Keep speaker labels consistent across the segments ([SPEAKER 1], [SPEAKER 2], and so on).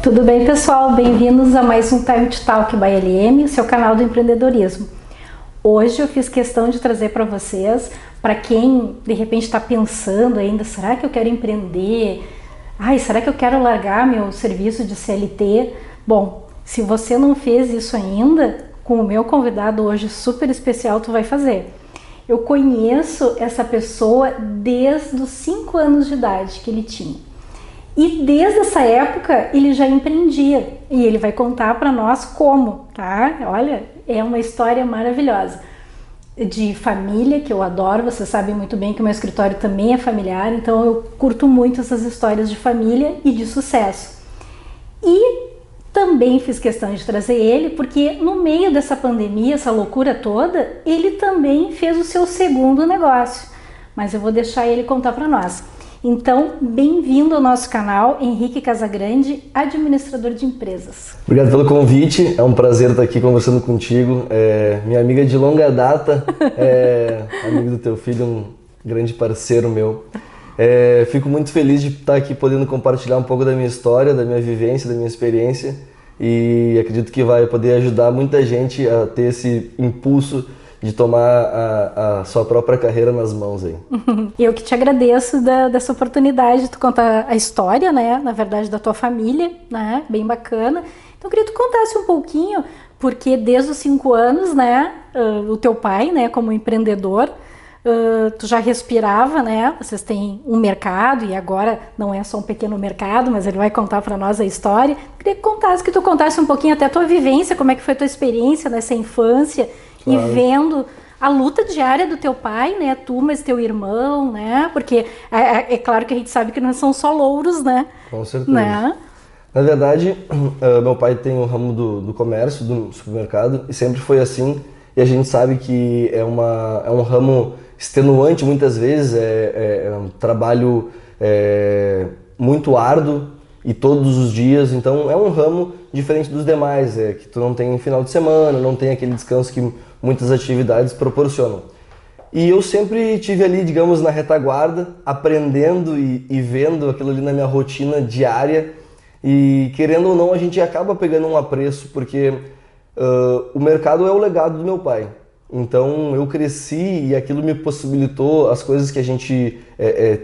[SPEAKER 1] Tudo bem, pessoal? Bem-vindos a mais um Time to Talk by LM, seu canal do empreendedorismo. Hoje eu fiz questão de trazer para vocês, para quem de repente está pensando ainda, será que eu quero empreender? Será que eu quero largar meu serviço de CLT? Bom, se você não fez isso ainda, com o meu convidado hoje super especial, tu vai fazer. Eu conheço essa pessoa desde os 5 anos de idade que ele tinha. E desde essa época ele já empreendia e ele vai contar para nós como, tá? Olha, é uma história maravilhosa de família que eu adoro. Vocês sabem muito bem que o meu escritório também é familiar, então eu curto muito essas histórias de família e de sucesso. E também fiz questão de trazer ele porque no meio dessa pandemia, essa loucura toda, ele também fez o seu segundo negócio, mas eu vou deixar ele contar para nós. Então, bem-vindo ao nosso canal, Henrique Casagrande, administrador de empresas.
[SPEAKER 2] Obrigado pelo convite, é um prazer estar aqui conversando contigo. Minha amiga de longa data, amigo do teu filho, um grande parceiro meu. Fico muito feliz de estar aqui podendo compartilhar um pouco da minha história, da minha vivência, da minha experiência e acredito que vai poder ajudar muita gente a ter esse impulso de tomar a sua própria carreira nas mãos aí.
[SPEAKER 1] Eu que te agradeço dessa oportunidade de tu contar a história, né, na verdade, da tua família, né, bem bacana. Então eu queria que tu contasse um pouquinho, porque desde os 5 anos, né, o teu pai, né, como empreendedor, tu já respirava, né, vocês têm um mercado e agora não é só um pequeno mercado, mas ele vai contar para nós a história. Eu queria que tu contasse um pouquinho até a tua vivência, como é que foi a tua experiência nessa infância. Claro. E vendo a luta diária do teu pai, né, tu, mas teu irmão, né, porque é claro que a gente sabe que não são só louros, né.
[SPEAKER 2] Com certeza.
[SPEAKER 1] Né?
[SPEAKER 2] Na verdade, meu pai tem o ramo do comércio, do supermercado, e sempre foi assim, e a gente sabe que é um ramo extenuante muitas vezes, é um trabalho muito árduo, e todos os dias, então é um ramo diferente dos demais, que tu não tem final de semana, não tem aquele descanso que muitas atividades proporcionam. E eu sempre tive ali, digamos, na retaguarda, aprendendo e vendo aquilo ali na minha rotina diária e querendo ou não a gente acaba pegando um apreço porque o mercado é o legado do meu pai. Então eu cresci e aquilo me possibilitou, as coisas que a gente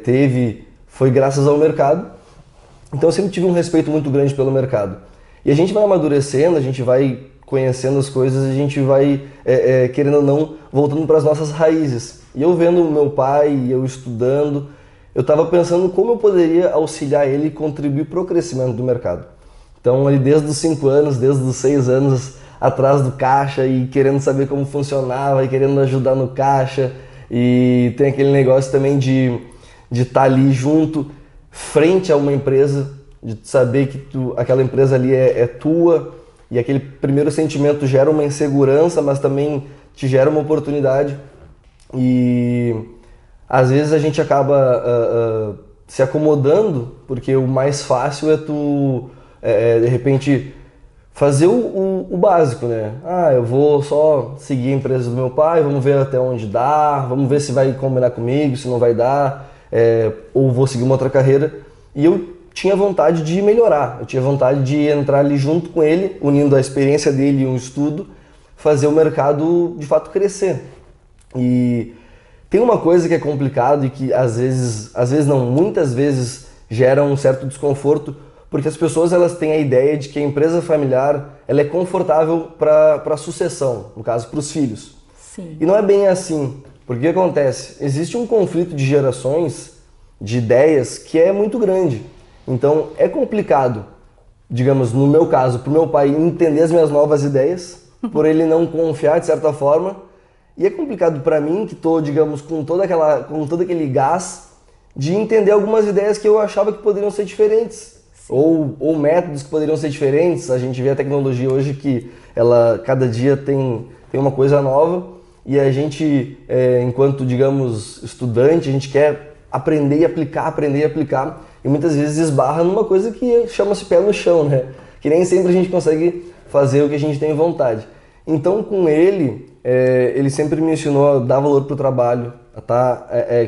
[SPEAKER 2] teve foi graças ao mercado. Então eu sempre tive um respeito muito grande pelo mercado. E a gente vai amadurecendo, a gente vai conhecendo as coisas, a gente vai, querendo ou não, voltando para as nossas raízes. E eu vendo o meu pai, eu estudando, eu estava pensando como eu poderia auxiliar ele e contribuir para o crescimento do mercado. Então ali desde os 5 anos, desde os 6 anos, atrás do caixa e querendo saber como funcionava e querendo ajudar no caixa. E tem aquele negócio também de estar ali junto, frente a uma empresa, de saber que aquela empresa ali é tua e aquele primeiro sentimento gera uma insegurança, mas também te gera uma oportunidade e às vezes a gente acaba se acomodando porque o mais fácil é tu de repente fazer o básico, né? Eu vou só seguir a empresa do meu pai, vamos ver até onde dá, vamos ver se vai combinar comigo, se não vai dar. Ou vou seguir uma outra carreira, e eu tinha vontade de melhorar, eu tinha vontade de entrar ali junto com ele, unindo a experiência dele e um estudo, fazer o mercado de fato crescer. E tem uma coisa que é complicado e que às vezes não, muitas vezes gera um certo desconforto, porque as pessoas elas têm a ideia de que a empresa familiar ela é confortável para a sucessão, no caso para os filhos.
[SPEAKER 1] Sim.
[SPEAKER 2] E não é bem assim. Porque o que acontece? Existe um conflito de gerações, de ideias, que é muito grande. Então é complicado, digamos, no meu caso, para o meu pai entender as minhas novas ideias, por ele não confiar de certa forma. E é complicado para mim, que estou, digamos, com todo aquele gás, de entender algumas ideias que eu achava que poderiam ser diferentes. Ou métodos que poderiam ser diferentes. A gente vê a tecnologia hoje que ela cada dia tem uma coisa nova. E a gente, enquanto, digamos, estudante, a gente quer aprender e aplicar, e muitas vezes esbarra numa coisa que chama-se pé no chão, né? Que nem sempre a gente consegue fazer o que a gente tem vontade. Então, com ele, ele sempre me ensinou a dar valor para o trabalho,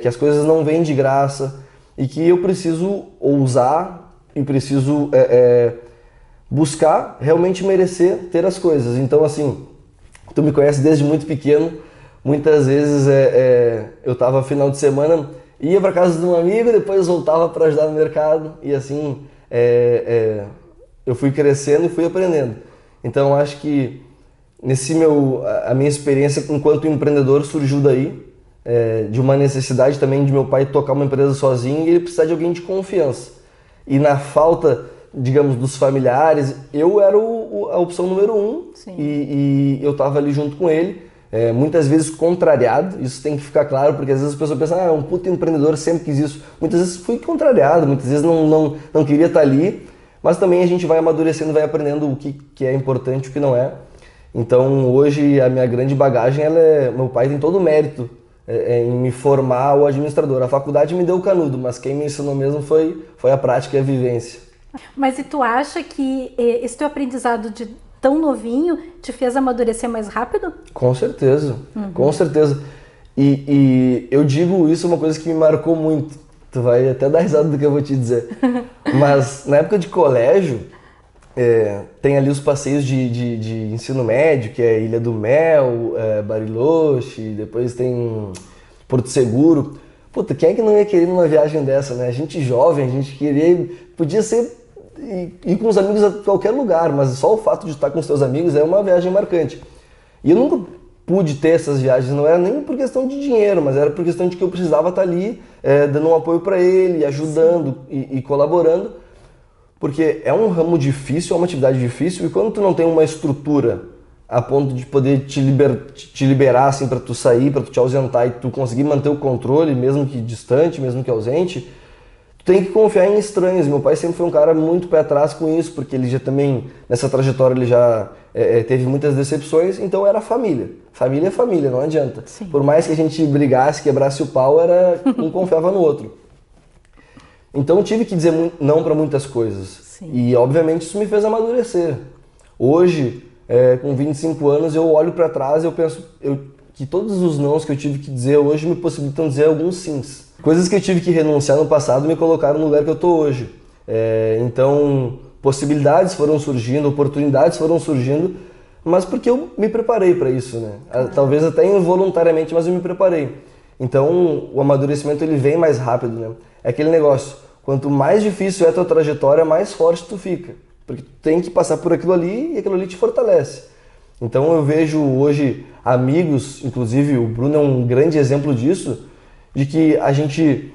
[SPEAKER 2] que as coisas não vêm de graça e que eu preciso ousar e preciso buscar realmente merecer ter as coisas. Então, assim, tu me conhece desde muito pequeno, muitas vezes eu tava final de semana, ia para casa de um amigo, depois voltava para ajudar no mercado, e assim, eu fui crescendo e fui aprendendo. Então, acho que a minha experiência enquanto empreendedor surgiu daí, de uma necessidade também de meu pai tocar uma empresa sozinho e ele precisar de alguém de confiança. E na falta, digamos, dos familiares, eu era a opção número 1 e eu estava ali junto com ele, muitas vezes contrariado, isso tem que ficar claro, porque às vezes as pessoas pensam, é um puto empreendedor, sempre quis isso. Muitas vezes fui contrariado, muitas vezes não queria estar ali, mas também a gente vai amadurecendo, vai aprendendo o que é importante e o que não é. Então hoje a minha grande bagagem, meu pai tem todo o mérito em me formar o administrador. A faculdade me deu o canudo, mas quem me ensinou mesmo foi a prática e a vivência.
[SPEAKER 1] Mas e tu acha que esse teu aprendizado de tão novinho te fez amadurecer mais rápido?
[SPEAKER 2] Com certeza, com certeza. E eu digo isso, uma coisa que me marcou muito. Tu vai até dar risada do que eu vou te dizer. Mas na época de colégio, tem ali os passeios de ensino médio, que é Ilha do Mel, Bariloche, depois tem Porto Seguro. Puta, quem é que não ia querer numa viagem dessa, né? A gente jovem, a gente podia ser ir com os amigos a qualquer lugar, mas só o fato de estar com os seus amigos é uma viagem marcante. E eu nunca pude ter essas viagens, não era nem por questão de dinheiro, mas era por questão de que eu precisava estar ali, dando um apoio para ele, ajudando e colaborando. Porque é um ramo difícil, é uma atividade difícil, e quando tu não tem uma estrutura a ponto de poder te liberar assim, para tu sair, para tu te ausentar e tu conseguir manter o controle, mesmo que distante, mesmo que ausente, tu tem que confiar em estranhos. Meu pai sempre foi um cara muito pé atrás com isso, porque ele já também, nessa trajetória, ele já teve muitas decepções, então era família. Família é família, não adianta.
[SPEAKER 1] Sim.
[SPEAKER 2] Por mais que a gente brigasse, quebrasse o pau, um confiava no outro. Então eu tive que dizer não para muitas coisas.
[SPEAKER 1] Sim.
[SPEAKER 2] E obviamente isso me fez amadurecer. Hoje, com 25 anos, eu olho para trás e eu penso que todos os nãos que eu tive que dizer hoje me possibilitam dizer alguns sims. Coisas que eu tive que renunciar no passado me colocaram no lugar que eu estou hoje. Então, possibilidades foram surgindo, oportunidades foram surgindo, mas porque eu me preparei para isso, né? Talvez até involuntariamente, mas eu me preparei. Então, o amadurecimento ele vem mais rápido, né? É aquele negócio, quanto mais difícil é a tua trajetória, mais forte tu fica. Porque tu tem que passar por aquilo ali e aquilo ali te fortalece. Então eu vejo hoje amigos, inclusive o Bruno é um grande exemplo disso, de que a gente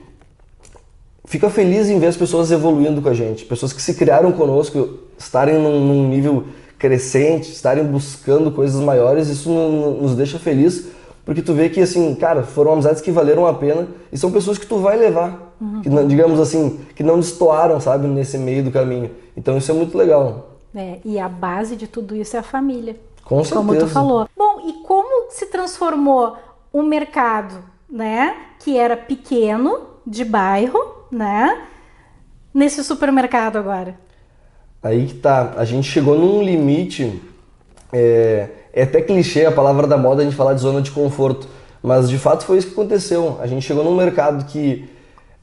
[SPEAKER 2] fica feliz em ver as pessoas evoluindo com a gente. Pessoas que se criaram conosco, estarem num nível crescente, estarem buscando coisas maiores, isso nos deixa feliz. Porque tu vê que, assim, cara, foram amizades que valeram a pena e são pessoas que tu vai levar. Que, digamos assim, que não destoaram, sabe, nesse meio do caminho. Então isso é muito legal.
[SPEAKER 1] E a base de tudo isso é a família.
[SPEAKER 2] Com certeza.
[SPEAKER 1] Como tu falou. Bom, e como se transformou um mercado, né, que era pequeno, de bairro, né, nesse supermercado agora? Aí
[SPEAKER 2] que tá. A gente chegou num limite... É até clichê a palavra da moda a gente falar de zona de conforto, mas de fato foi isso que aconteceu. A gente chegou num mercado que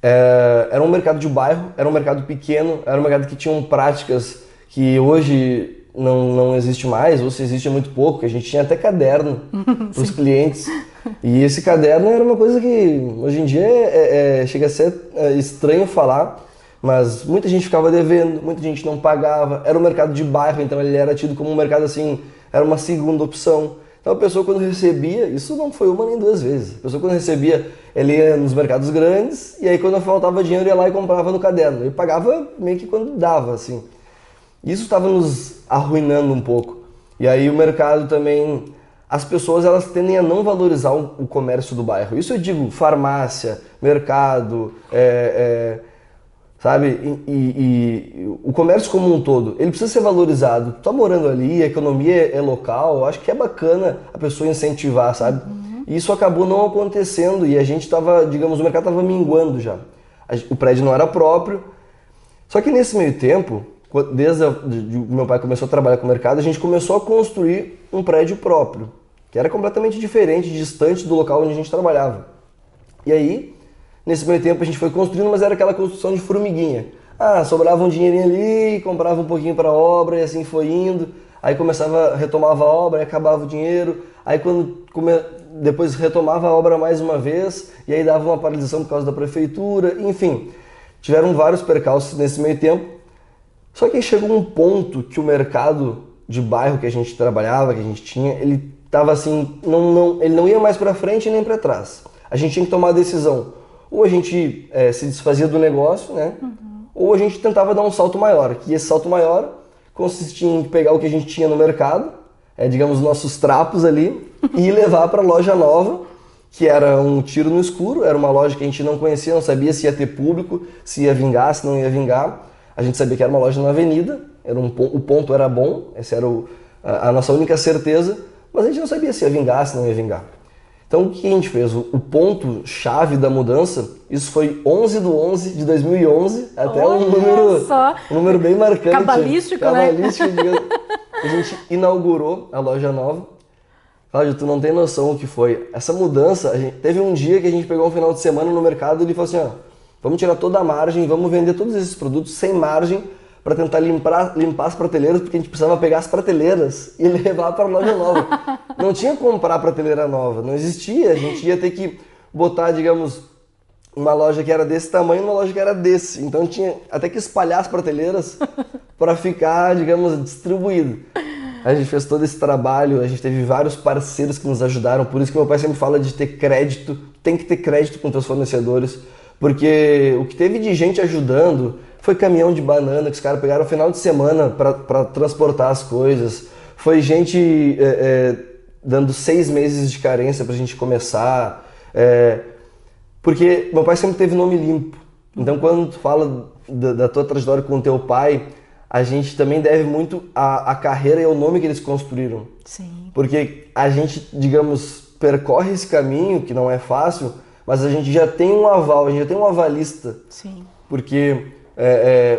[SPEAKER 2] era um mercado de bairro, era um mercado pequeno, era um mercado que tinha práticas que hoje não existe mais, ou se existe muito pouco, que a gente tinha até caderno para os clientes. E esse caderno era uma coisa que hoje em dia chega a ser estranho falar, mas muita gente ficava devendo, muita gente não pagava. Era um mercado de bairro, então ele era tido como um mercado assim... Era uma segunda opção. Então a pessoa quando recebia, isso não foi uma nem duas vezes, a pessoa quando recebia, ele ia nos mercados grandes e aí quando faltava dinheiro ia lá e comprava no caderno. E pagava meio que quando dava, assim. Isso estava nos arruinando um pouco. E aí o mercado também, as pessoas elas tendem a não valorizar o comércio do bairro. Isso eu digo farmácia, mercado, sabe? E o comércio como um todo, ele precisa ser valorizado. Tu tá morando ali, a economia é local, eu acho que é bacana a pessoa incentivar, sabe? E isso acabou não acontecendo e a gente tava, digamos, o mercado tava minguando já. O prédio não era próprio. Só que nesse meio tempo, desde que meu pai começou a trabalhar com o mercado, a gente começou a construir um prédio próprio, que era completamente diferente, distante do local onde a gente trabalhava. E aí, nesse meio tempo a gente foi construindo, mas era aquela construção de formiguinha. sobrava um dinheirinho ali, comprava um pouquinho para a obra e assim foi indo. Aí retomava a obra e acabava o dinheiro. Aí depois retomava a obra mais uma vez e aí dava uma paralisação por causa da prefeitura. Enfim, tiveram vários percalços nesse meio tempo. Só que aí chegou um ponto que o mercado de bairro que a gente trabalhava, que a gente tinha, ele estava assim, ele não ia mais para frente nem para trás. A gente tinha que tomar a decisão. Ou a gente se desfazia do negócio, né? Ou a gente tentava dar um salto maior. Que esse salto maior consistia em pegar o que a gente tinha no mercado, digamos, nossos trapos ali, e levar para a loja nova, que era um tiro no escuro, era uma loja que a gente não conhecia, não sabia se ia ter público, se ia vingar, se não ia vingar. A gente sabia que era uma loja na avenida, o ponto era bom, essa era a nossa única certeza, mas a gente não sabia se ia vingar, se não ia vingar. Então o que a gente fez? O ponto-chave da mudança, isso foi 11/11/2011, até um número bem marcante.
[SPEAKER 1] Cabalístico, né?
[SPEAKER 2] A gente inaugurou a loja nova. Cláudio, tu não tem noção o que foi. Essa mudança, teve um dia que a gente pegou um final de semana no mercado e ele falou assim, vamos tirar toda a margem, vamos vender todos esses produtos sem margem para tentar limpar as prateleiras, porque a gente precisava pegar as prateleiras e levar para a loja nova. Não tinha como comprar prateleira nova, não existia. A gente ia ter que botar, digamos, uma loja que era desse tamanho e uma loja que era desse. Então tinha até que espalhar as prateleiras para ficar, digamos, distribuído. A gente fez todo esse trabalho, a gente teve vários parceiros que nos ajudaram, por isso que meu pai sempre fala de ter crédito, tem que ter crédito com teus fornecedores, porque o que teve de gente ajudando foi caminhão de banana que os caras pegaram no final de semana para transportar as coisas, foi gente dando 6 meses de carência pra gente começar, porque meu pai sempre teve nome limpo, então quando tu fala da tua trajetória com o teu pai, a gente também deve muito à carreira e ao nome que eles construíram.
[SPEAKER 1] Sim. Porque
[SPEAKER 2] a gente, digamos, percorre esse caminho, que não é fácil, mas a gente já tem um aval, a gente já tem um avalista.
[SPEAKER 1] Sim.
[SPEAKER 2] Porque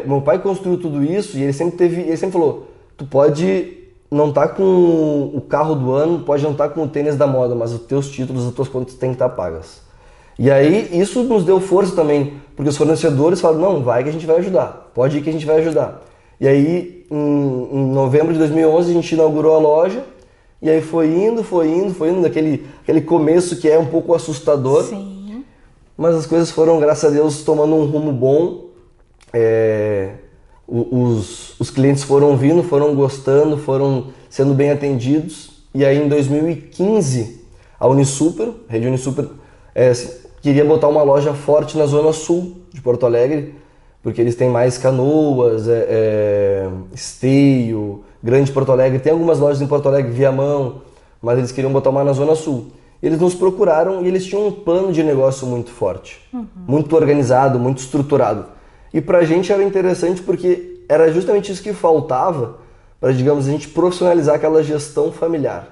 [SPEAKER 2] o meu pai construiu tudo isso e ele sempre falou, tu pode não estar com o carro do ano, pode não estar com o tênis da moda, mas os teus títulos, as tuas contas têm que estar pagas. E aí isso nos deu força também, porque os fornecedores falaram, não, vai que a gente vai ajudar, pode ir que a gente vai ajudar. E aí, em novembro de 2011, a gente inaugurou a loja, e aí foi indo, aquele começo que é um pouco assustador.
[SPEAKER 1] Sim.
[SPEAKER 2] Mas as coisas foram, graças a Deus, tomando um rumo bom. Os clientes foram vindo, foram gostando, foram sendo bem atendidos. E aí, em 2015, a Unisuper, a rede Unisuper, queria botar uma loja forte na Zona Sul de Porto Alegre, porque eles têm mais Canoas, Esteio, Grande Porto Alegre. Tem algumas lojas em Porto Alegre, Viamão, mas eles queriam botar uma na Zona Sul. Eles nos procuraram e eles tinham um plano de negócio muito forte, muito organizado, muito estruturado. E pra gente era interessante porque era justamente isso que faltava para, digamos, a gente profissionalizar aquela gestão familiar.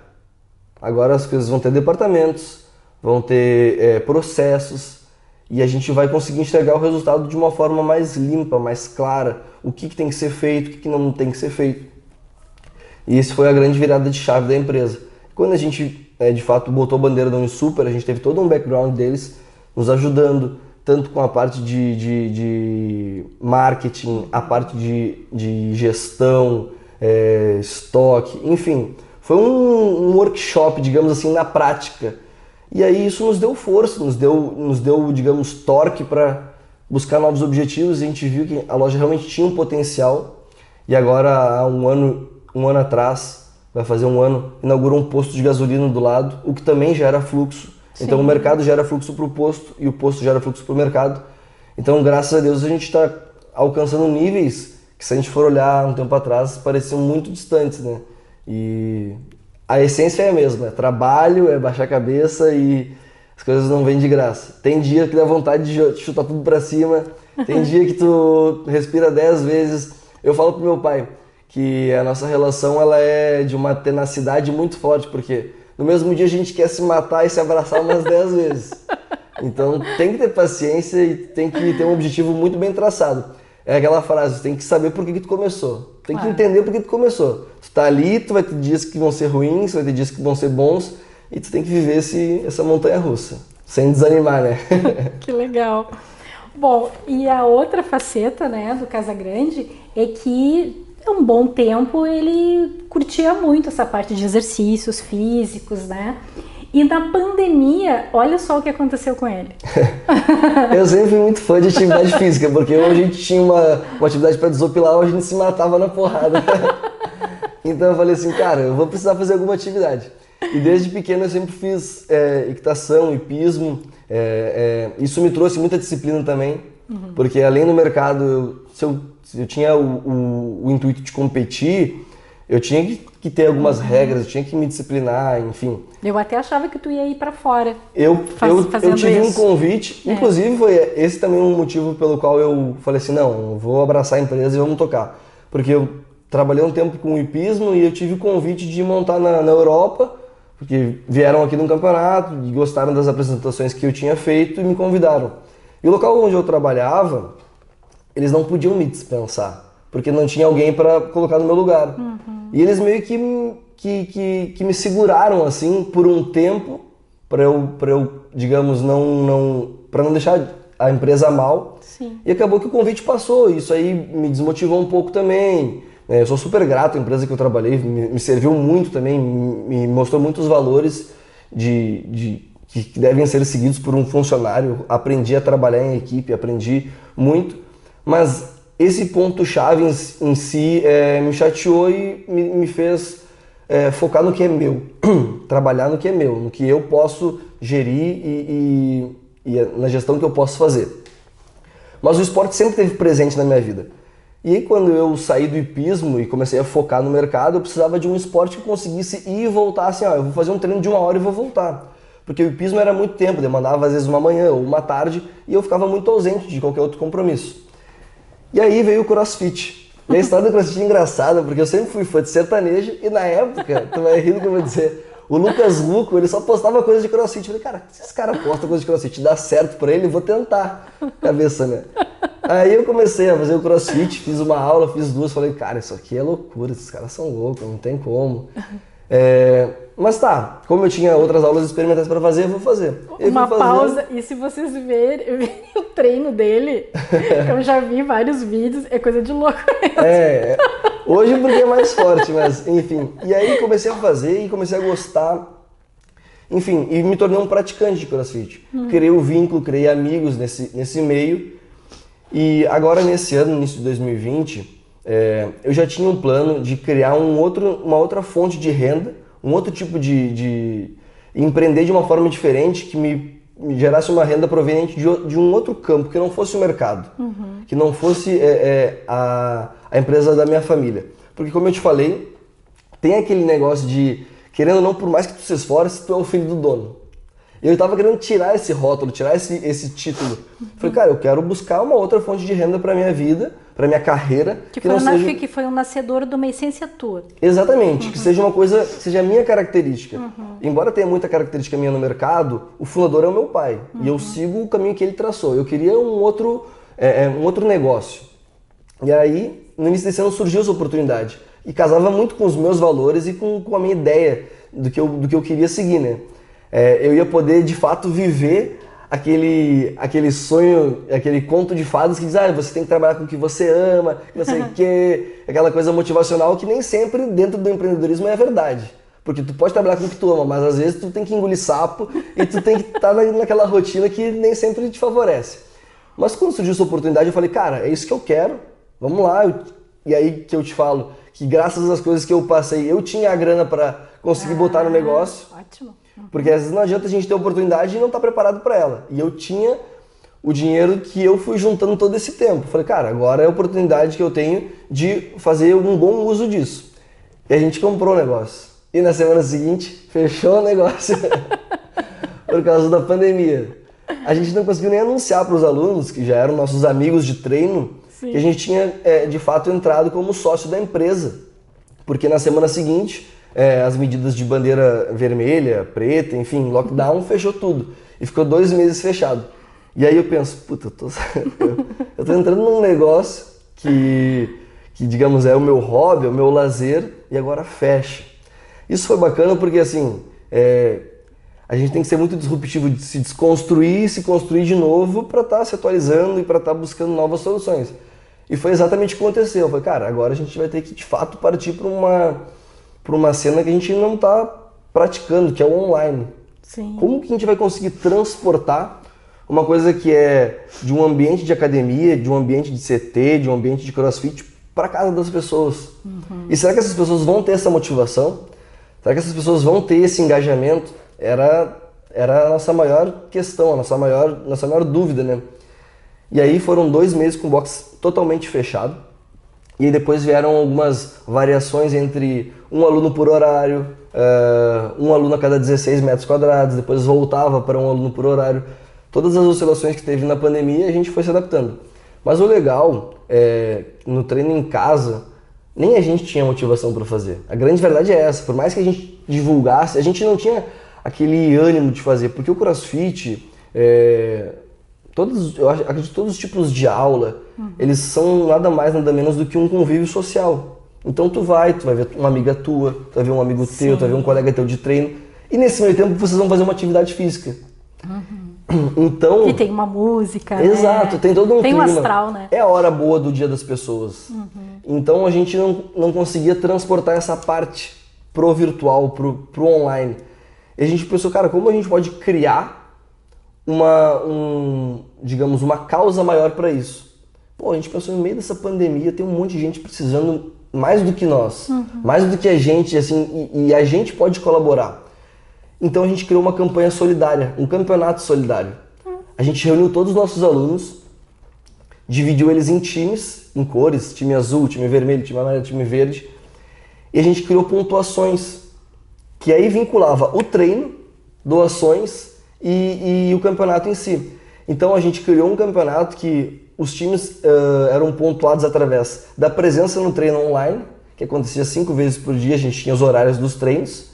[SPEAKER 2] Agora as coisas vão ter departamentos, vão ter processos, e a gente vai conseguir enxergar o resultado de uma forma mais limpa, mais clara, o que tem que ser feito, o que não tem que ser feito. E isso foi a grande virada de chave da empresa. Quando a gente, de fato, botou a bandeira da Unisuper, a gente teve todo um background deles nos ajudando, tanto com a parte de marketing, a parte de gestão, estoque, enfim. Foi um workshop, digamos assim, na prática. E aí isso nos deu força, nos deu, digamos, torque para buscar novos objetivos, e a gente viu que a loja realmente tinha um potencial. E agora, há um ano atrás, vai fazer um ano, inaugurou um posto de gasolina do lado, o que também gera fluxo. Sim. Então o mercado gera fluxo para o posto e o posto gera fluxo para o mercado. Então, graças a Deus, a gente está alcançando níveis que, se a gente for olhar um tempo atrás, pareciam muito distantes, né? E a essência é a mesma, é trabalho, é baixar a cabeça e as coisas não vêm de graça. Tem dia que dá vontade de chutar tudo pra cima, tem dia que tu respira 10 vezes. Eu falo pro meu pai que a nossa relação ela é de uma tenacidade muito forte, porque no mesmo dia a gente quer se matar e se abraçar umas 10 vezes. Então tem que ter paciência e tem que ter um objetivo muito bem traçado. É aquela frase, tem que saber por que tu começou. Tem que entender por que tu começou. Tu tá ali, tu vai ter dias que vão ser ruins, vai ter dias que vão ser bons, e tu tem que viver essa montanha-russa, sem desanimar, né?
[SPEAKER 1] Que legal. Bom, e a outra faceta, né, do Casagrande é que há um bom tempo ele curtia muito essa parte de exercícios físicos, né? E na pandemia, olha só o que aconteceu com ele.
[SPEAKER 2] Eu sempre fui muito fã de atividade física, porque ou a gente tinha uma atividade para desopilar ou a gente se matava na porrada. Então eu falei assim, cara, eu vou precisar fazer alguma atividade. E desde pequeno eu sempre fiz equitação, hipismo. Isso me trouxe muita disciplina também, porque além do mercado, se eu tinha o intuito de competir, eu tinha que ter algumas regras, eu tinha que me disciplinar, enfim.
[SPEAKER 1] Eu até achava que tu ia ir para fora.
[SPEAKER 2] Eu tive um convite, inclusive foi esse também um motivo pelo qual eu falei assim, não, eu vou abraçar a empresa e vamos tocar. Porque eu trabalhei um tempo com hipismo e eu tive o convite de montar na Europa, porque vieram aqui num campeonato e gostaram das apresentações que eu tinha feito e me convidaram. E o local onde eu trabalhava, eles não podiam me dispensar, porque não tinha alguém para colocar no meu lugar. E eles meio que me seguraram assim por um tempo para eu, digamos, para não deixar a empresa mal.
[SPEAKER 1] Sim.
[SPEAKER 2] E acabou que o convite passou. Isso aí me desmotivou um pouco também. Eu sou super grato à empresa que eu trabalhei, me serviu muito também, me mostrou muitos valores que devem ser seguidos por um funcionário. Aprendi a trabalhar em equipe, aprendi muito, mas esse ponto-chave em si me chateou e me fez focar no que é meu, trabalhar no que é meu, no que eu posso gerir e na gestão que eu posso fazer. Mas o esporte sempre esteve presente na minha vida. E aí, quando eu saí do hipismo e comecei a focar no mercado, eu precisava de um esporte que conseguisse ir e voltar assim, eu vou fazer um treino de 1 hora e vou voltar. Porque o hipismo era muito tempo, demandava às vezes uma manhã ou uma tarde e eu ficava muito ausente de qualquer outro compromisso. E aí veio o CrossFit. E a história do CrossFit é engraçada, porque eu sempre fui fã de sertanejo e na época, tu vai rir do que eu vou dizer, o Lucas Luco, ele só postava coisa de CrossFit. Eu falei, cara, se esse cara posta coisa de CrossFit, dá certo pra ele, eu vou tentar. Cabeça, né? Aí eu comecei a fazer o CrossFit, fiz uma aula, fiz 2, falei, cara, isso aqui é loucura, esses caras são loucos, não tem como. Mas tá, como eu tinha outras aulas experimentais para fazer, eu vou fazer.
[SPEAKER 1] Uma pausa, e se vocês verem o treino dele, que eu já vi vários vídeos, é coisa de louco mesmo.
[SPEAKER 2] Hoje porque é mais forte, mas enfim. E aí comecei a fazer e comecei a gostar, enfim, e me tornei um praticante de CrossFit. Criei o vínculo, criei amigos nesse meio. E agora nesse ano, início de 2020, eu já tinha um plano de criar uma outra fonte de renda, um outro tipo de empreender de uma forma diferente que me gerasse uma renda proveniente de um outro campo, que não fosse o mercado, que não fosse a empresa da minha família. Porque como eu te falei, tem aquele negócio de, querendo ou não, por mais que tu se esforce, tu é o filho do dono. Eu estava querendo tirar esse rótulo, tirar esse título. Falei, cara, eu quero buscar uma outra fonte de renda para minha vida, para minha carreira.
[SPEAKER 1] Que foi um nascedor de uma essência tua.
[SPEAKER 2] Exatamente, que seja uma coisa, que seja a minha característica. Embora tenha muita característica minha no mercado, o fundador é o meu pai. E eu sigo o caminho que ele traçou. Eu queria um outro negócio. E aí, no início desse ano surgiu essa oportunidade. E casava muito com os meus valores e com a minha ideia do que eu queria seguir, né? Eu ia poder, de fato, viver aquele sonho, aquele conto de fadas que diz, você tem que trabalhar com o que você ama, não sei o quê, aquela coisa motivacional que nem sempre dentro do empreendedorismo é verdade. Porque tu pode trabalhar com o que tu ama, mas às vezes tu tem que engolir sapo e tu tem que estar naquela rotina que nem sempre te favorece. Mas quando surgiu essa oportunidade, eu falei, cara, é isso que eu quero, vamos lá. E aí que eu te falo que graças às coisas que eu passei, eu tinha a grana para conseguir botar no negócio.
[SPEAKER 1] Ótimo.
[SPEAKER 2] Porque às vezes não adianta a gente ter a oportunidade e não estar preparado para ela. E eu tinha o dinheiro que eu fui juntando todo esse tempo. Falei, cara, agora é a oportunidade que eu tenho de fazer um bom uso disso. E a gente comprou o negócio. E na semana seguinte, fechou o negócio por causa da pandemia. A gente não conseguiu nem anunciar para os alunos, que já eram nossos amigos de treino, que a gente tinha de fato entrado como sócio da empresa. Porque na semana seguinte, as medidas de bandeira vermelha, preta, enfim, lockdown, fechou tudo. E ficou 2 meses fechado. E aí eu penso, puta, eu tô entrando num negócio que, digamos, é o meu hobby, é o meu lazer, e agora fecha. Isso foi bacana porque, assim, a gente tem que ser muito disruptivo, de se desconstruir, se construir de novo para estar se atualizando e para estar buscando novas soluções. E foi exatamente o que aconteceu. Eu falei, cara, agora a gente vai ter que de fato partir para uma cena que a gente não está praticando, que é o online.
[SPEAKER 1] Sim.
[SPEAKER 2] Como que a gente vai conseguir transportar uma coisa que é de um ambiente de academia, de um ambiente de CT, de um ambiente de CrossFit para casa das pessoas? E será que essas pessoas vão ter essa motivação? Será que essas pessoas vão ter esse engajamento? Era a nossa maior questão, a nossa maior dúvida, né? E aí foram 2 meses com o box totalmente fechado. E aí depois vieram algumas variações entre um aluno por horário, um aluno a cada 16 metros quadrados, depois voltava para um aluno por horário. Todas as oscilações que teve na pandemia, a gente foi se adaptando. Mas o legal é, no treino em casa, nem a gente tinha motivação para fazer. A grande verdade é essa, por mais que a gente divulgasse, a gente não tinha aquele ânimo de fazer, porque o CrossFit, eu acredito que todos os tipos de aula, eles são nada mais, nada menos do que um convívio social. Então tu vai ver uma amiga tua, tu vai ver um amigo teu, tu vai ver um colega teu de treino, e nesse meio tempo vocês vão fazer uma atividade física. Então,
[SPEAKER 1] e tem uma música,
[SPEAKER 2] exato,
[SPEAKER 1] né?
[SPEAKER 2] tem todo um
[SPEAKER 1] tem
[SPEAKER 2] clima.
[SPEAKER 1] Um astral, né?
[SPEAKER 2] É a hora boa do dia das pessoas. Então a gente não conseguia transportar essa parte pro virtual, pro online. E a gente pensou, cara, como a gente pode criar digamos, uma causa maior para isso? Pô, a gente pensou, no meio dessa pandemia tem um monte de gente precisando mais do que nós, mais do que a gente, assim, e a gente pode colaborar. Então a gente criou uma campanha solidária, um campeonato solidário. A gente reuniu todos os nossos alunos, dividiu eles em times, em cores, time azul, time vermelho, time amarelo, time verde, e a gente criou pontuações, que aí vinculava o treino, doações e o campeonato em si. Então a gente criou um campeonato que os times eram pontuados através da presença no treino online, que acontecia 5 vezes por dia, a gente tinha os horários dos treinos,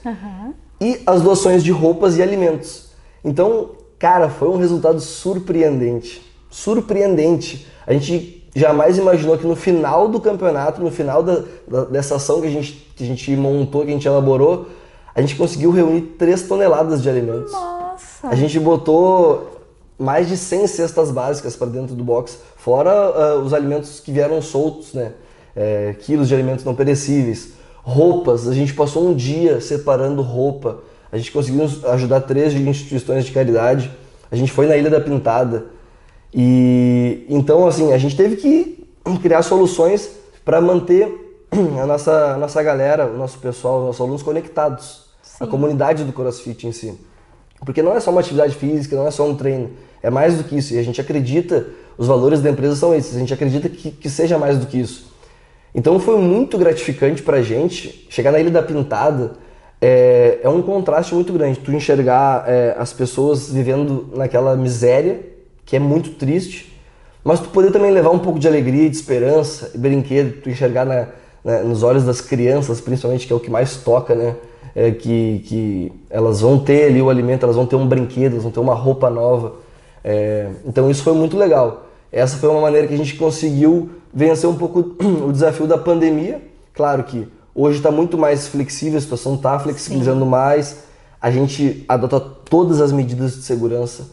[SPEAKER 2] e as doações de roupas e alimentos. Então, cara, foi um resultado surpreendente. Surpreendente. A gente jamais imaginou que no final do campeonato, no final dessa ação que a gente montou, que a gente elaborou, a gente conseguiu reunir 3 toneladas de alimentos.
[SPEAKER 1] Nossa!
[SPEAKER 2] A gente botou mais de 100 cestas básicas para dentro do box, fora os alimentos que vieram soltos, né? Quilos de alimentos não perecíveis. Roupas, a gente passou um dia separando roupa. A gente conseguiu ajudar 3 instituições de caridade. A gente foi na Ilha da Pintada. E então, assim, a gente teve que criar soluções para manter a nossa galera, o nosso pessoal, os nossos alunos conectados. Sim. A comunidade do CrossFit em si. Porque não é só uma atividade física, não é só um treino. É mais do que isso. E a gente acredita, os valores da empresa são esses. A gente acredita que seja mais do que isso. Então foi muito gratificante pra gente chegar na Ilha da Pintada. É um contraste muito grande. Tu enxergar as pessoas vivendo naquela miséria, que é muito triste, mas tu poder também levar um pouco de alegria, de esperança, brinquedo, tu enxergar nos olhos das crianças, principalmente, que é o que mais toca, né? Que elas vão ter ali o alimento, elas vão ter um brinquedo, elas vão ter uma roupa nova. Então isso foi muito legal. Essa foi uma maneira que a gente conseguiu vencer um pouco o desafio da pandemia. Claro que hoje está muito mais flexível, a situação está flexibilizando mais. A gente adota todas as medidas de segurança,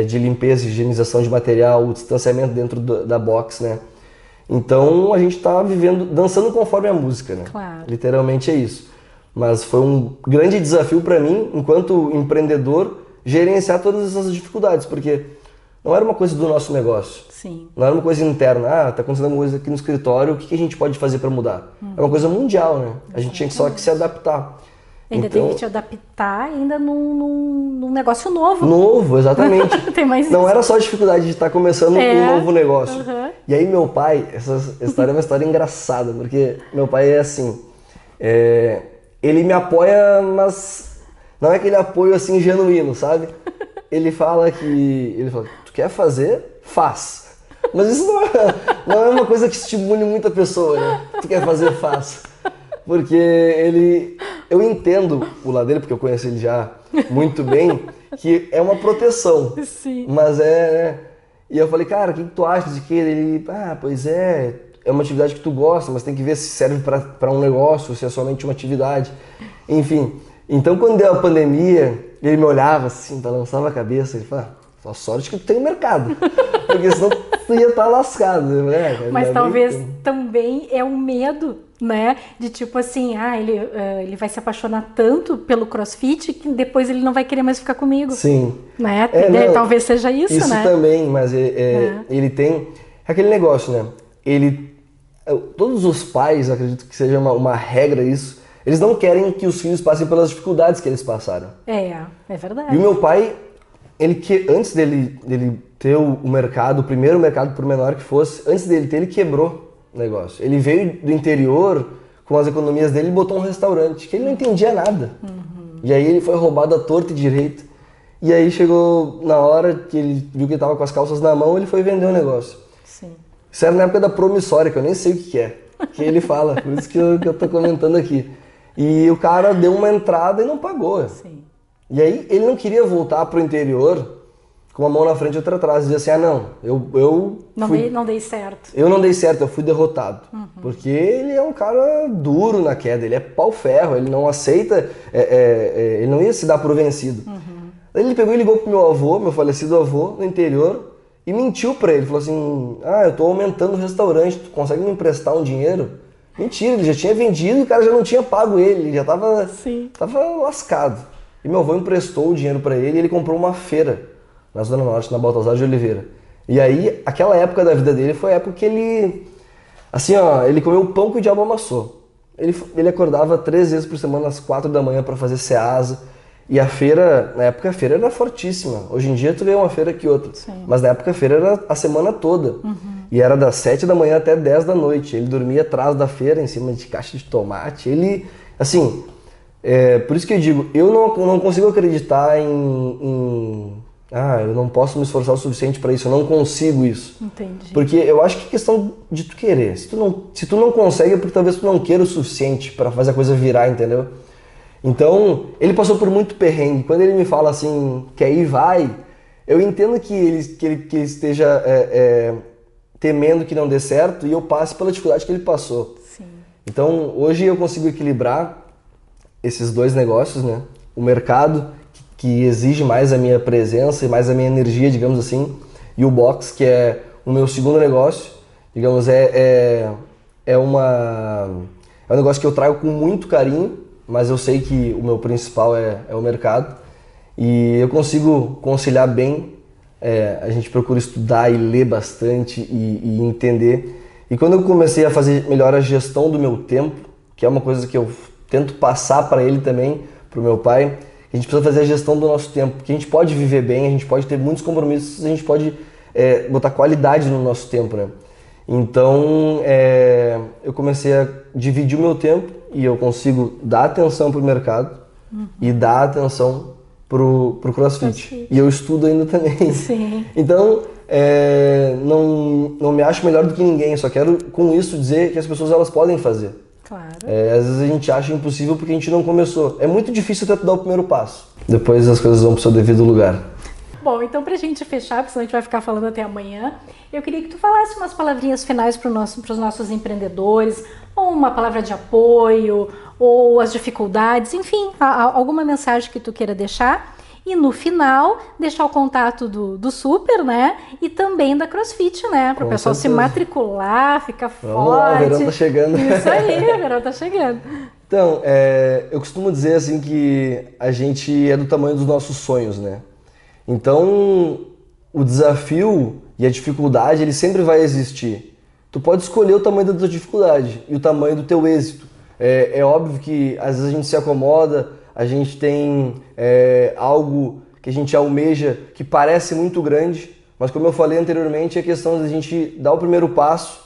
[SPEAKER 2] de limpeza, higienização de material, o distanciamento dentro da box, né? Então a gente está dançando conforme a música, né?
[SPEAKER 1] Claro.
[SPEAKER 2] Literalmente é isso. Mas foi um grande desafio para mim, enquanto empreendedor, gerenciar todas essas dificuldades, porque não era uma coisa do nosso negócio.
[SPEAKER 1] Sim.
[SPEAKER 2] Não era uma coisa interna. Tá acontecendo uma coisa aqui no escritório, o que a gente pode fazer para mudar? É uma coisa mundial, né? A gente tinha só que se adaptar.
[SPEAKER 1] Ainda tem que te adaptar ainda num negócio novo.
[SPEAKER 2] Novo, exatamente.
[SPEAKER 1] Tem mais
[SPEAKER 2] não
[SPEAKER 1] isso.
[SPEAKER 2] era só a dificuldade de estar começando um novo negócio.
[SPEAKER 1] Uhum.
[SPEAKER 2] E aí meu pai, essa história é uma história engraçada, porque meu pai é assim, ele me apoia, mas não é aquele apoio assim genuíno, sabe? Ele fala, tu quer fazer? Faz. Mas isso não é uma coisa que estimule muita pessoa, né? Tu quer fazer? Faz. Porque eu entendo o lado dele, porque eu conheço ele já muito bem, que é uma proteção.
[SPEAKER 1] Sim.
[SPEAKER 2] Mas E eu falei, cara, o que tu acha de que ele... pois é uma atividade que tu gosta, mas tem que ver se serve para um negócio, se é somente uma atividade. Enfim, então quando deu a pandemia, E ele me olhava assim, balançava a cabeça, ele falava, só sorte que tu tem mercado, porque senão tu ia estar lascado.
[SPEAKER 1] Mas talvez também é um medo, né, de tipo assim, ele vai se apaixonar tanto pelo CrossFit que depois ele não vai querer mais ficar comigo.
[SPEAKER 2] Sim.
[SPEAKER 1] Né? Talvez seja isso, né?
[SPEAKER 2] Isso também, mas ele tem aquele negócio, né? Todos os pais, acredito que seja uma regra isso, eles não querem que os filhos passem pelas dificuldades que eles passaram.
[SPEAKER 1] É verdade.
[SPEAKER 2] E o meu pai, antes dele ter o mercado, o primeiro mercado por menor que fosse, antes dele ter, ele quebrou o negócio. Ele veio do interior, com as economias dele, e botou um restaurante, que ele não entendia nada. E aí ele foi roubado à torta e direito. E aí chegou na hora que ele viu que ele tava com as calças na mão, ele foi vender o negócio.
[SPEAKER 1] Sim.
[SPEAKER 2] Isso era na época da promissória, que eu nem sei o que é. Que ele fala, por isso que eu tô comentando aqui. E o cara deu uma entrada e não pagou.
[SPEAKER 1] Sim.
[SPEAKER 2] E aí ele não queria voltar pro interior com uma mão na frente e outra atrás. Dizia assim, eu
[SPEAKER 1] não dei certo.
[SPEAKER 2] Eu não dei certo, eu fui derrotado. Porque ele é um cara duro na queda, ele é pau-ferro, ele não aceita, ele não ia se dar por vencido. Aí ele pegou e ligou pro meu avô, meu falecido avô, no interior, e mentiu pra ele. Falou assim, eu tô aumentando o restaurante, tu consegue me emprestar um dinheiro? Mentira, ele já tinha vendido e o cara já não tinha pago ele já tava lascado. E meu avô emprestou o dinheiro pra ele e ele comprou uma feira na Zona Norte, na Baltazar de Oliveira. E aí, aquela época da vida dele foi a época que ele, assim ele comeu o pão que o diabo amassou. Ele acordava 3 vezes por semana às 4 da manhã pra fazer ceasa. E a feira, na época a feira era fortíssima. Hoje em dia tu vê uma feira que outra.
[SPEAKER 1] Sim.
[SPEAKER 2] Mas na época a feira era a semana toda. E era das 7 da manhã até 10 da noite. Ele dormia atrás da feira, em cima de caixa de tomate. Ele, assim, por isso que eu digo, eu não consigo acreditar eu não posso me esforçar o suficiente para isso, eu não consigo isso.
[SPEAKER 1] Entendi.
[SPEAKER 2] Porque eu acho que é questão de tu querer. Se tu não consegue, é porque talvez tu não queira o suficiente para fazer a coisa virar, entendeu? Então, ele passou por muito perrengue. Quando ele me fala assim, quer ir, vai, eu entendo que ele esteja temendo que não dê certo e eu passe pela dificuldade que ele passou.
[SPEAKER 1] Sim.
[SPEAKER 2] Então, hoje eu consigo equilibrar esses dois negócios, né? O mercado, que exige mais a minha presença e mais a minha energia, digamos assim, e o box, que é o meu segundo negócio, digamos, é um negócio que eu trago com muito carinho, mas eu sei que o meu principal é o mercado e eu consigo conciliar bem. A gente procura estudar e ler bastante e entender. E quando eu comecei a fazer melhor a gestão do meu tempo, que é uma coisa que eu tento passar para ele também, para o meu pai, a gente precisa fazer a gestão do nosso tempo, que a gente pode viver bem, a gente pode ter muitos compromissos, a gente pode botar qualidade no nosso tempo, né? Então, eu comecei a dividir o meu tempo e eu consigo dar atenção para o mercado e dar atenção pro CrossFit. E eu estudo ainda também.
[SPEAKER 1] Sim.
[SPEAKER 2] Então, não me acho melhor do que ninguém, só quero com isso dizer que as pessoas elas podem fazer.
[SPEAKER 1] Claro.
[SPEAKER 2] Às vezes a gente acha impossível porque a gente não começou. É muito difícil até tu dar o primeiro passo. Depois as coisas vão pro seu devido lugar.
[SPEAKER 1] Bom, então pra gente fechar, porque senão a gente vai ficar falando até amanhã, eu queria que tu falasse umas palavrinhas finais para os nossos empreendedores, ou uma palavra de apoio, ou as dificuldades, enfim, alguma mensagem que tu queira deixar. E no final, deixar o contato do Super, né? E também da CrossFit, né? Para o pessoal se matricular, ficar forte.
[SPEAKER 2] Lá, o verão tá chegando.
[SPEAKER 1] Isso aí, o verão tá chegando.
[SPEAKER 2] Então, eu costumo dizer assim que a gente é do tamanho dos nossos sonhos, né? Então, o desafio e a dificuldade, ele sempre vai existir. Tu pode escolher o tamanho da tua dificuldade e o tamanho do teu êxito. É óbvio que às vezes a gente se acomoda, a gente tem algo que a gente almeja que parece muito grande, mas como eu falei anteriormente, é questão de a gente dar o primeiro passo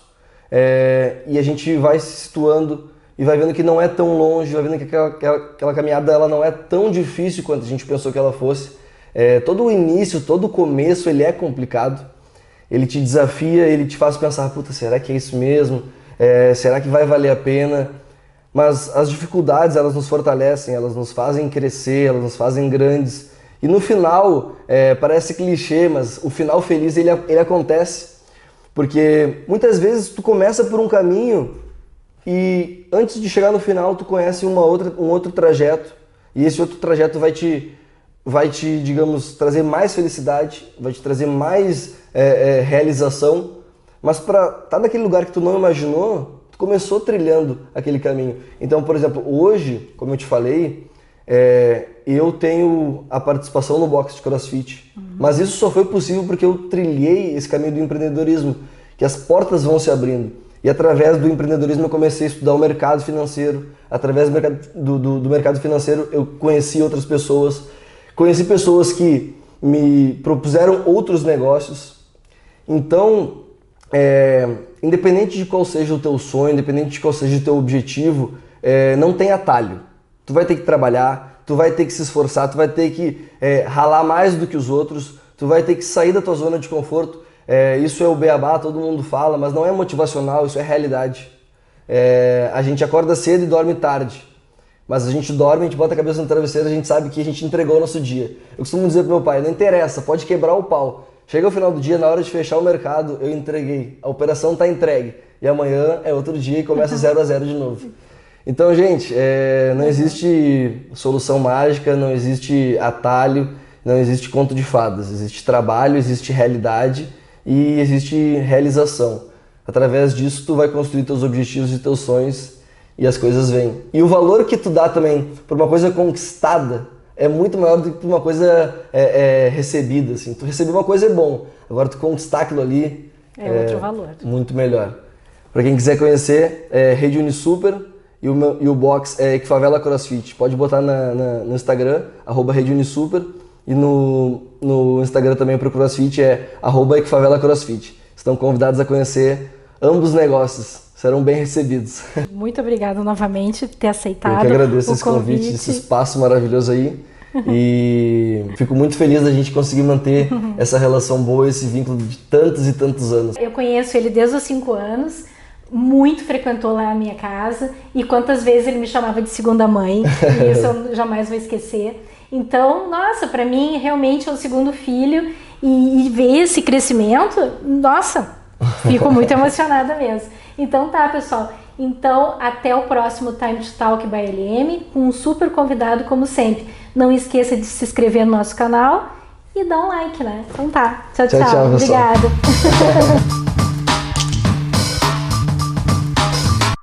[SPEAKER 2] e a gente vai se situando e vai vendo que não é tão longe, vai vendo que aquela caminhada ela não é tão difícil quanto a gente pensou que ela fosse. Todo o início, todo o começo, ele é complicado. Ele te desafia, ele te faz pensar, puta, será que é isso mesmo? Será que vai valer a pena? Mas as dificuldades, elas nos fortalecem, elas nos fazem crescer, elas nos fazem grandes. E no final, parece clichê, mas o final feliz, ele acontece. Porque muitas vezes tu começa por um caminho e antes de chegar no final, tu conhece um outro trajeto. E esse outro trajeto vai te vai te, digamos, trazer mais felicidade, vai te trazer mais realização, mas para estar naquele lugar que tu não imaginou, tu começou trilhando aquele caminho. Então, por exemplo, hoje, como eu te falei, eu tenho a participação no box de CrossFit, mas isso só foi possível porque eu trilhei esse caminho do empreendedorismo, que as portas vão se abrindo. E através do empreendedorismo eu comecei a estudar o mercado financeiro, através do mercado financeiro eu conheci outras pessoas, conheci pessoas que me propuseram outros negócios. Então, independente de qual seja o teu sonho, independente de qual seja o teu objetivo, não tem atalho. Tu vai ter que trabalhar, tu vai ter que se esforçar, tu vai ter que ralar mais do que os outros, tu vai ter que sair da tua zona de conforto. Isso é o beabá, todo mundo fala, mas não é motivacional, isso é realidade. A gente acorda cedo e dorme tarde, mas a gente dorme, a gente bota a cabeça no travesseiro, a gente sabe que a gente entregou o nosso dia. Eu costumo dizer pro meu pai, não interessa, pode quebrar o pau. Chega ao final do dia, na hora de fechar o mercado, eu entreguei, a operação está entregue. E amanhã é outro dia e começa 0 a 0 de novo. Então, gente, não existe solução mágica, não existe atalho, não existe conto de fadas. Existe trabalho, existe realidade e existe realização. Através disso, tu vai construir teus objetivos e teus sonhos e as coisas vêm. E o valor que tu dá também por uma coisa conquistada é muito maior do que por uma coisa recebida. Assim. Tu receber uma coisa é bom, agora tu conquistar aquilo ali
[SPEAKER 1] outro valor.
[SPEAKER 2] Muito melhor. Para quem quiser conhecer, Rede Unisuper e o box é Equifavela CrossFit. Pode botar no Instagram, @Rede Unisuper, e no Instagram também para o CrossFit é @Equifavela CrossFit. Estão convidados a conhecer ambos os negócios. Serão bem recebidos.
[SPEAKER 1] Muito obrigada novamente por ter aceitado.
[SPEAKER 2] Eu que agradeço esse convite, esse espaço maravilhoso aí. E fico muito feliz da gente conseguir manter essa relação boa, esse vínculo de tantos e tantos anos.
[SPEAKER 1] Eu conheço ele desde os 5 anos, muito frequentou lá a minha casa e quantas vezes ele me chamava de segunda mãe, e isso eu jamais vou esquecer. Então, nossa, para mim realmente é o segundo filho e ver esse crescimento, nossa, fico muito emocionada mesmo. Então tá, pessoal. Então, até o próximo Time to Talk by LM, com um super convidado como sempre. Não esqueça de se inscrever no nosso canal e dar um like, né? Então tá. Tchau, tchau.
[SPEAKER 2] Tchau,
[SPEAKER 1] Obrigada.